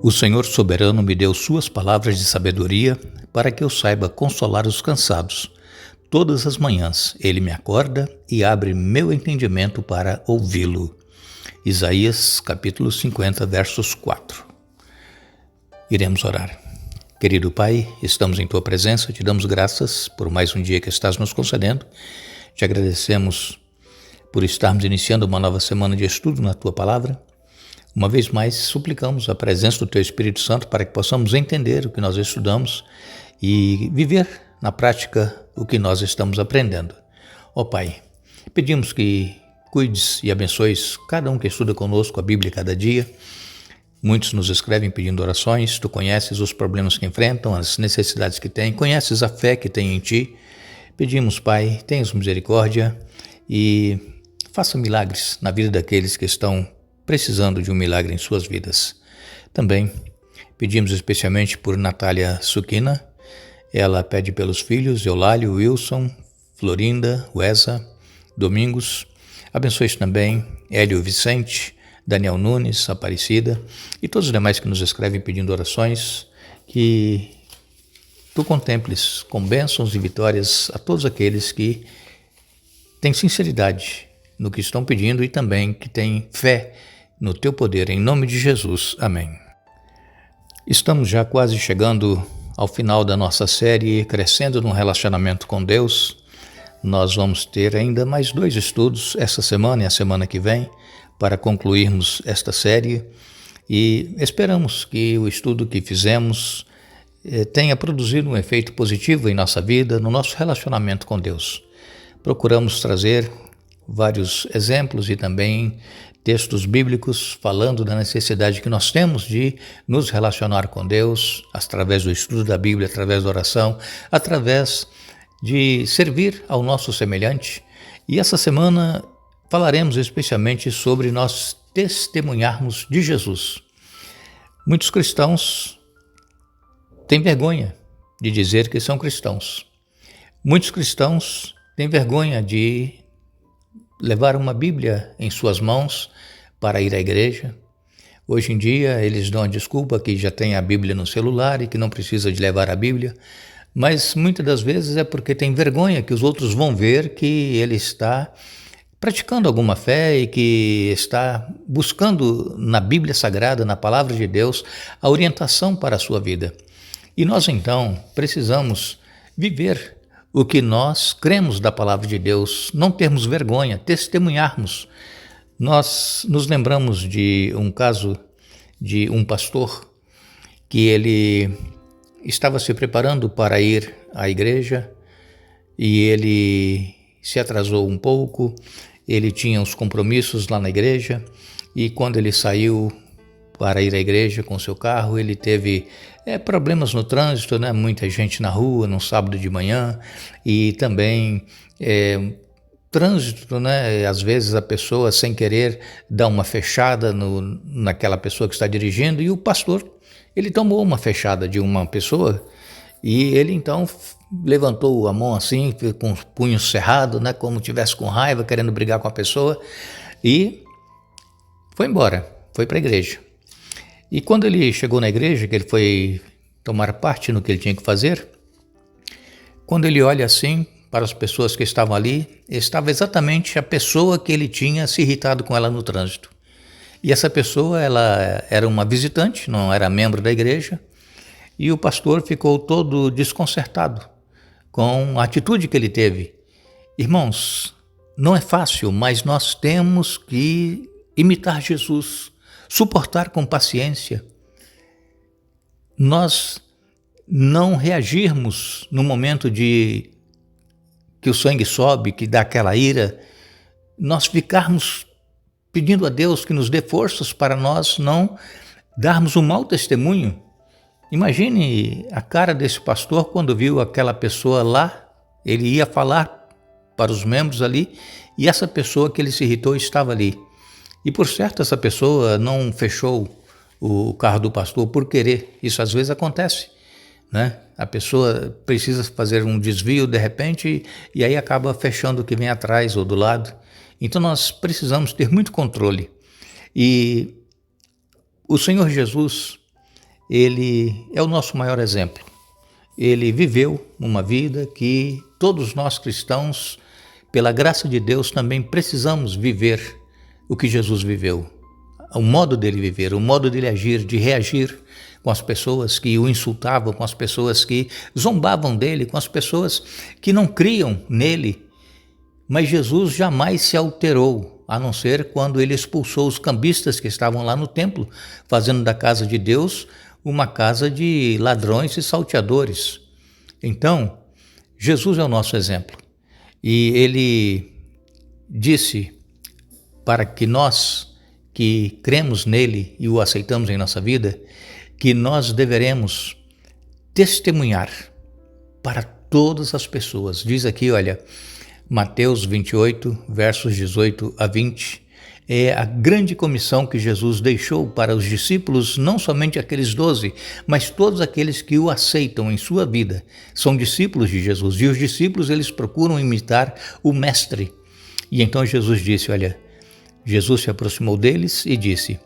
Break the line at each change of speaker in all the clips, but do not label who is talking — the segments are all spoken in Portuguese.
O Senhor soberano me deu suas palavras de sabedoria para que eu saiba consolar os cansados. Todas as manhãs ele me acorda e abre meu entendimento para ouvi-lo. Isaías capítulo 50, versos 4. Iremos orar. Querido Pai, estamos em Tua presença, te damos graças por mais um dia que estás nos concedendo. Te agradecemos por estarmos iniciando uma nova semana de estudo na Tua Palavra. Uma vez mais, suplicamos a presença do Teu Espírito Santo para que possamos entender o que nós estudamos e viver na prática o que nós estamos aprendendo. Ó Pai, pedimos que cuides e abençoes cada um que estuda conosco a Bíblia cada dia. Muitos nos escrevem pedindo orações, Tu conheces os problemas que enfrentam, as necessidades que têm, conheces a fé que tem em Ti. Pedimos, Pai, tenhas misericórdia e faça milagres na vida daqueles que estão precisando de um milagre em suas vidas. Também pedimos especialmente por Natália Suquina. Ela pede pelos filhos Eulálio, Wilson, Florinda, Wesa, Domingos. Abençoe também Hélio Vicente, Daniel Nunes, Aparecida e todos os demais que nos escrevem pedindo orações, que Tu contemples com bênçãos e vitórias a todos aqueles que têm sinceridade no que estão pedindo e também que têm fé no Teu poder, em nome de Jesus. Amém. Estamos já quase chegando ao final da nossa série Crescendo no Relacionamento com Deus. Nós vamos ter ainda mais 2 estudos essa semana e a semana que vem para concluirmos esta série e esperamos que o estudo que fizemos tenha produzido um efeito positivo em nossa vida, no nosso relacionamento com Deus. Procuramos trazer vários exemplos e também textos bíblicos falando da necessidade que nós temos de nos relacionar com Deus através do estudo da Bíblia, através da oração, através de servir ao nosso semelhante. E essa semana falaremos especialmente sobre nós testemunharmos de Jesus. Muitos cristãos têm vergonha de dizer que são cristãos. Muitos cristãos têm vergonha de levar uma Bíblia em suas mãos para ir à igreja. Hoje em dia eles dão a desculpa que já tem a Bíblia no celular e que não precisa de levar a Bíblia, mas muitas das vezes é porque tem vergonha que os outros vão ver que ele está praticando alguma fé e que está buscando na Bíblia Sagrada, na Palavra de Deus, a orientação para a sua vida. E nós então precisamos viver o que nós cremos da Palavra de Deus, não termos vergonha, testemunharmos. Nós nos lembramos de um caso de um pastor que ele estava se preparando para ir à igreja e ele se atrasou um pouco, ele tinha os compromissos lá na igreja e quando ele saiu para ir à igreja com seu carro, ele teve problemas no trânsito, né? Muita gente na rua, num sábado de manhã, e também trânsito, né? Às vezes a pessoa, sem querer, dá uma fechada naquela pessoa que está dirigindo, e o pastor, ele tomou uma fechada de uma pessoa, e ele então levantou a mão assim, com os punhos cerrados, né? Como tivesse com raiva, querendo brigar com a pessoa, e foi embora, foi para a igreja. E quando ele chegou na igreja, que ele foi tomar parte no que ele tinha que fazer, quando ele olha assim para as pessoas que estavam ali, estava exatamente a pessoa que ele tinha se irritado com ela no trânsito. E essa pessoa, ela era uma visitante, não era membro da igreja, e o pastor ficou todo desconcertado com a atitude que ele teve. Irmãos, não é fácil, mas nós temos que imitar Jesus, suportar com paciência, nós não reagirmos no momento de que o sangue sobe, que dá aquela ira, nós ficarmos pedindo a Deus que nos dê forças para nós não darmos um mau testemunho. Imagine a cara desse pastor quando viu aquela pessoa lá, ele ia falar para os membros ali e essa pessoa que ele se irritou estava ali. E por certo essa pessoa não fechou o carro do pastor por querer. Isso às vezes acontece, né? A pessoa precisa fazer um desvio de repente e aí acaba fechando o que vem atrás ou do lado. Então nós precisamos ter muito controle. E o Senhor Jesus, ele é o nosso maior exemplo. Ele viveu uma vida que todos nós cristãos, pela graça de Deus, também precisamos viver o que Jesus viveu. O modo dele viver, o modo dele agir, de reagir com as pessoas que o insultavam, com as pessoas que zombavam dele, com as pessoas que não criam nele. Mas Jesus jamais se alterou, a não ser quando ele expulsou os cambistas que estavam lá no templo, fazendo da casa de Deus uma casa de ladrões e salteadores. Então, Jesus é o nosso exemplo. E ele disse para que nós, que cremos nele e o aceitamos em nossa vida, que nós deveremos testemunhar para todas as pessoas. Diz aqui, olha, Mateus 28, versos 18 a 20, é a grande comissão que Jesus deixou para os discípulos, não somente aqueles 12, mas todos aqueles que o aceitam em sua vida. São discípulos de Jesus, e os discípulos eles procuram imitar o Mestre. E então Jesus disse, olha, Jesus se aproximou deles e disse: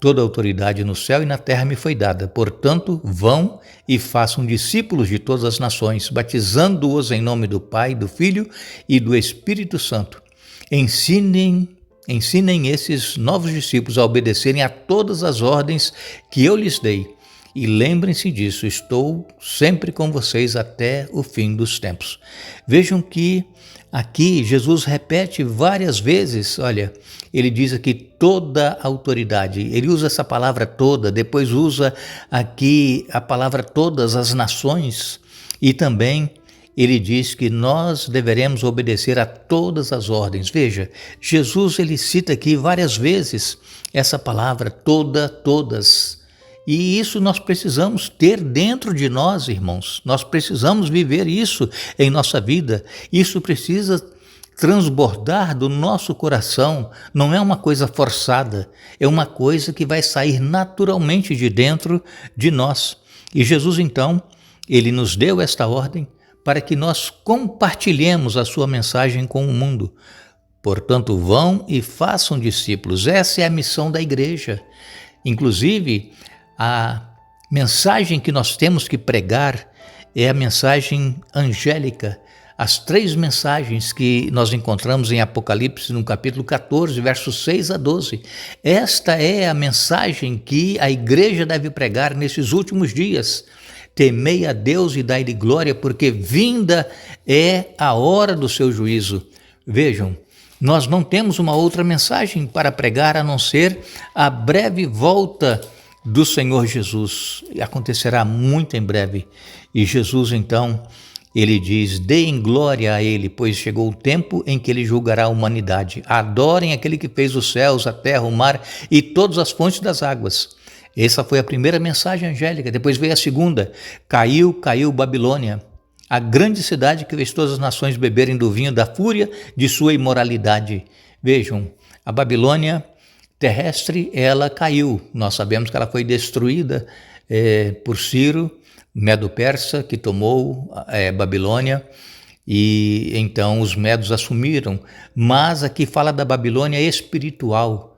toda a autoridade no céu e na terra me foi dada, portanto, vão e façam discípulos de todas as nações, batizando-os em nome do Pai, do Filho e do Espírito Santo. Ensinem esses novos discípulos a obedecerem a todas as ordens que eu lhes dei. E lembrem-se disso, estou sempre com vocês até o fim dos tempos. Vejam que aqui Jesus repete várias vezes, olha, ele diz aqui toda a autoridade, ele usa essa palavra toda, depois usa aqui a palavra todas as nações, e também ele diz que nós deveremos obedecer a todas as ordens. Veja, Jesus ele cita aqui várias vezes essa palavra todas. E isso nós precisamos ter dentro de nós, irmãos. Nós precisamos viver isso em nossa vida. Isso precisa transbordar do nosso coração. Não é uma coisa forçada, é uma coisa que vai sair naturalmente de dentro de nós. E Jesus, então, ele nos deu esta ordem para que nós compartilhemos a sua mensagem com o mundo. Portanto, vão e façam discípulos. Essa é a missão da igreja. Inclusive, a mensagem que nós temos que pregar é a mensagem angélica. As 3 mensagens que nós encontramos em Apocalipse, no capítulo 14, versos 6 a 12. Esta é a mensagem que a igreja deve pregar nesses últimos dias. Temei a Deus e dai-lhe glória, porque vinda é a hora do seu juízo. Vejam, nós não temos uma outra mensagem para pregar a não ser a breve volta do Senhor Jesus. Acontecerá muito em breve. E Jesus, então, ele diz: deem glória a ele, pois chegou o tempo em que ele julgará a humanidade. Adorem aquele que fez os céus, a terra, o mar e todas as fontes das águas. Essa foi a primeira mensagem angélica. Depois veio a segunda: caiu Babilônia, a grande cidade que fez todas as nações beberem do vinho da fúria de sua imoralidade. Vejam, a Babilônia terrestre, ela caiu. Nós sabemos que ela foi destruída por Ciro, Medo-Persa, que tomou Babilônia, e então os medos assumiram. Mas aqui fala da Babilônia espiritual.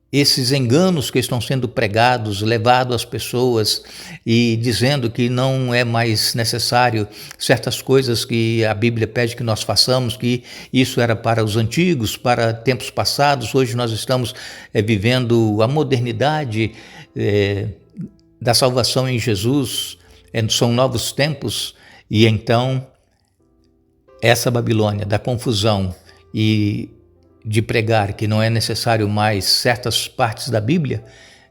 Esses enganos que estão sendo pregados, levados às pessoas e dizendo que não é mais necessário certas coisas que a Bíblia pede que nós façamos, que isso era para os antigos, para tempos passados. Hoje nós estamos vivendo a modernidade da salvação em Jesus, são novos tempos, e então essa Babilônia da confusão e de pregar que não é necessário mais certas partes da Bíblia,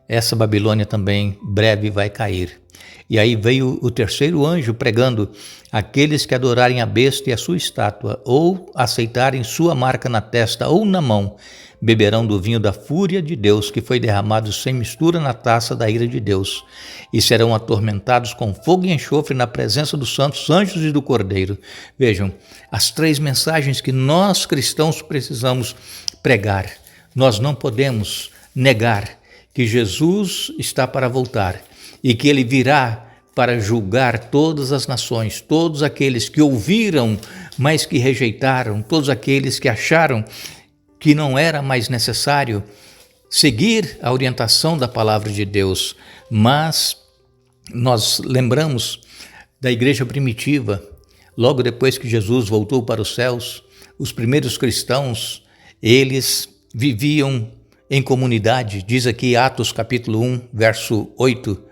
essa Babilônia também breve vai cair. E aí veio o terceiro anjo pregando: aqueles que adorarem a besta e a sua estátua, ou aceitarem sua marca na testa ou na mão, beberão do vinho da fúria de Deus, que foi derramado sem mistura na taça da ira de Deus, e serão atormentados com fogo e enxofre na presença dos santos anjos e do Cordeiro. Vejam, as 3 mensagens que nós cristãos precisamos pregar. Nós não podemos negar que Jesus está para voltar e que ele virá para julgar todas as nações, todos aqueles que ouviram, mas que rejeitaram, todos aqueles que acharam que não era mais necessário seguir a orientação da palavra de Deus, mas Nós lembramos da igreja primitiva, logo depois que Jesus voltou para os céus, os primeiros cristãos, eles viviam em comunidade. Diz aqui Atos capítulo 1, verso 8,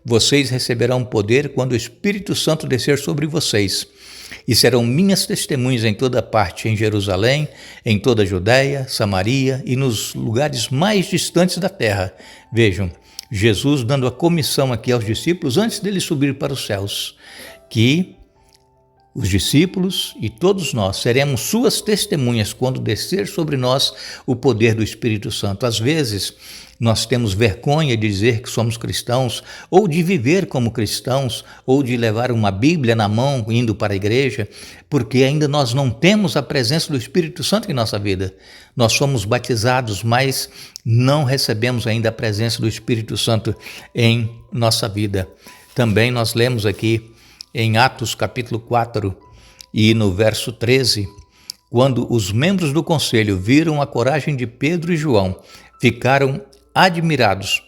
vocês receberão poder quando o Espírito Santo descer sobre vocês, e serão minhas testemunhas em toda parte, em Jerusalém, em toda a Judéia, Samaria e nos lugares mais distantes da terra. Vejam, Jesus dando a comissão aqui aos discípulos antes dele subir para os céus, que os discípulos e todos nós seremos suas testemunhas quando descer sobre nós o poder do Espírito Santo. Às vezes, nós temos vergonha de dizer que somos cristãos, ou de viver como cristãos, ou de levar uma Bíblia na mão indo para a igreja, porque ainda nós não temos a presença do Espírito Santo em nossa vida. Nós somos batizados, mas não recebemos ainda a presença do Espírito Santo em nossa vida. Também nós lemos aqui em Atos capítulo 4 e no verso 13, quando os membros do conselho viram a coragem de Pedro e João, ficaram admirados,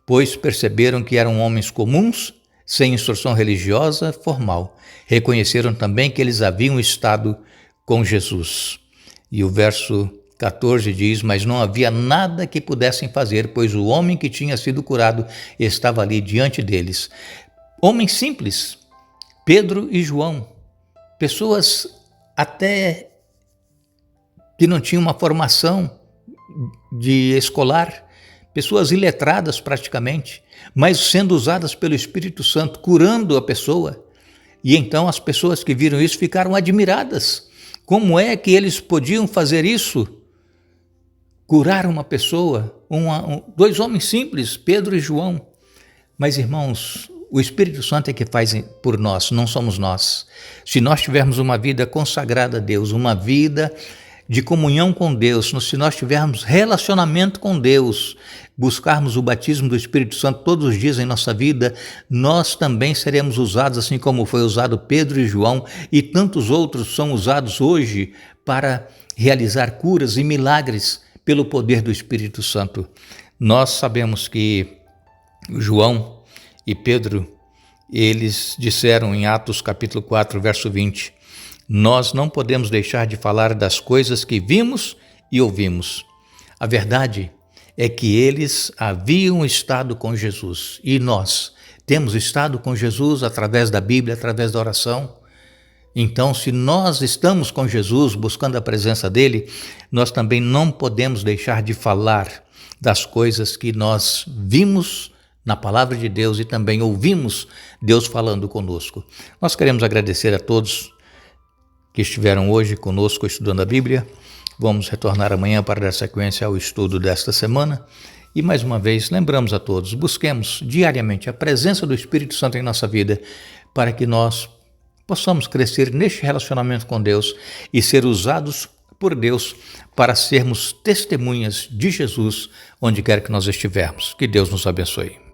pois perceberam que eram homens comuns, sem instrução religiosa formal. Reconheceram também que eles haviam estado com Jesus. E o verso 14 diz, mas não havia nada que pudessem fazer, pois o homem que tinha sido curado estava ali diante deles. Homens simples, Pedro e João, pessoas até que não tinham uma formação de escolar, pessoas iletradas praticamente, mas sendo usadas pelo Espírito Santo, curando a pessoa. E então as pessoas que viram isso ficaram admiradas. Como é que eles podiam fazer isso? Curar uma pessoa, dois homens simples, Pedro e João. Mas, irmãos, o Espírito Santo é que faz por nós, não somos nós. Se nós tivermos uma vida consagrada a Deus, uma vida de comunhão com Deus, se nós tivermos relacionamento com Deus, buscarmos o batismo do Espírito Santo todos os dias em nossa vida, nós também seremos usados, assim como foi usado Pedro e João, e tantos outros são usados hoje para realizar curas e milagres pelo poder do Espírito Santo. Nós sabemos que João e Pedro, eles disseram em Atos capítulo 4, verso 20, nós não podemos deixar de falar das coisas que vimos e ouvimos. A verdade é que eles haviam estado com Jesus e nós temos estado com Jesus através da Bíblia, através da oração. Então, se nós estamos com Jesus, buscando a presença dele, nós também não podemos deixar de falar das coisas que nós vimos na palavra de Deus e também ouvimos Deus falando conosco. Nós queremos agradecer a todos que estiveram hoje conosco estudando a Bíblia. Vamos retornar amanhã para dar sequência ao estudo desta semana. E mais uma vez, lembramos a todos, busquemos diariamente a presença do Espírito Santo em nossa vida para que nós possamos crescer neste relacionamento com Deus e ser usados por Deus para sermos testemunhas de Jesus onde quer que nós estivermos. Que Deus nos abençoe.